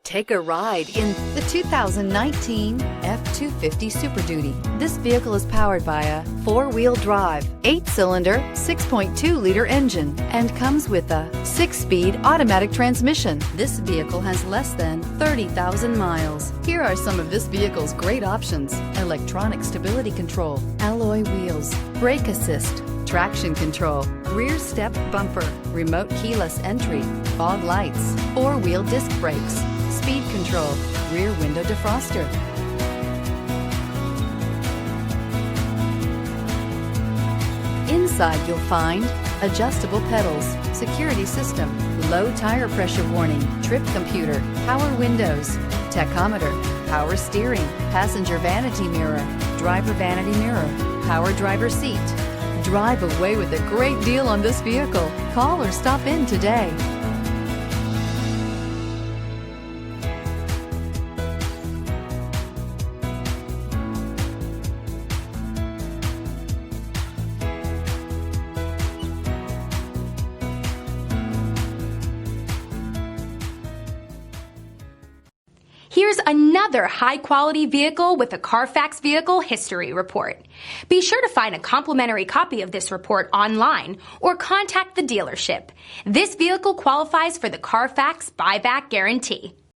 Take a ride in the 2019 F-250 Super Duty. This vehicle is powered by a 4-wheel drive, 8-cylinder, 6.2-liter engine, and comes with a 6-speed automatic transmission. This vehicle has less than 30,000 miles. Here are some of this vehicle's great options: electronic stability control, alloy wheels, brake assist, traction control, rear step bumper, remote keyless entry, fog lights, 4-wheel disc brakes, speed control, rear window defroster. Inside you'll find adjustable pedals, security system, low tire pressure warning, trip computer, power windows, tachometer, power steering, passenger vanity mirror, driver vanity mirror, power driver seat. Drive away with a great deal on this vehicle. Call or stop in today. Here's another high-quality vehicle with a CARFAX Vehicle History Report. Be sure to find a complimentary copy of this report online or contact the dealership. This vehicle qualifies for the CARFAX Buyback Guarantee.